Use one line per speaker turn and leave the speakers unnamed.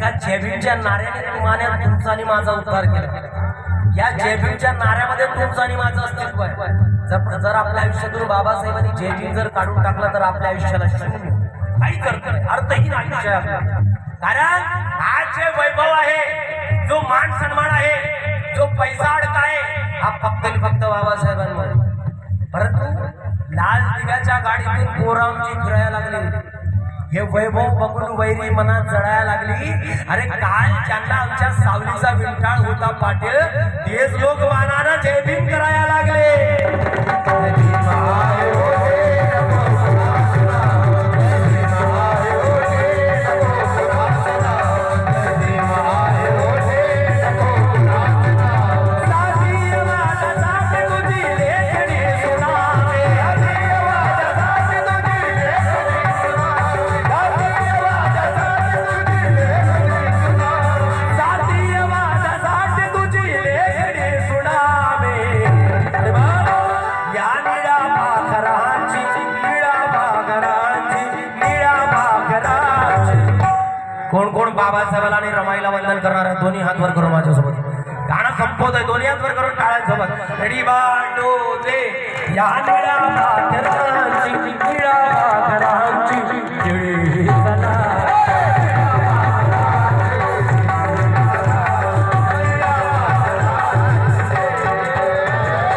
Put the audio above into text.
एका जयभीमच्या नाऱ्याने तुम्हाला तुमचा आणि माझा उद्धार केला. या जयभीमच्या नाऱ्यामध्ये तुमचं आणि माझं अस्तित्व आहे. जर आपल्या आयुष्यातून बाबासाहेबांनी जयभीम जर काढून टाकला तर आपल्या आयुष्याला शून्य, काहीच अर्थ नाही, अर्थहीन आयुष्य आहे. कारण आज जे वैभव आहे, जो मान सन्मान आहे, जो पैसा अडका आहे, हा फक्त आणि फक्त बाबासाहेबांमुळे. परंतु लाल दिव्याच्या गाडीतून पोरांची फिरायला लागली, हे वैभव बघून वैरी मनात जळायला लागली. अरे काल ज्यांना आमच्या सावलीचा विंटाळ होता पाटील, तेच लोक मानानं जयभीम करायला लागले. कोण कोण बाबासाहेबाला आणि रमाईला वंदन करणार आहे? दोन्ही हात वर करून माझ्यासोबत गाणं संपवत आहे. दोन्ही हात वर करून टाळ्यांसोबत रेडी 1 2 3. या निळ्या भाकरांची निळ्या भाकरांची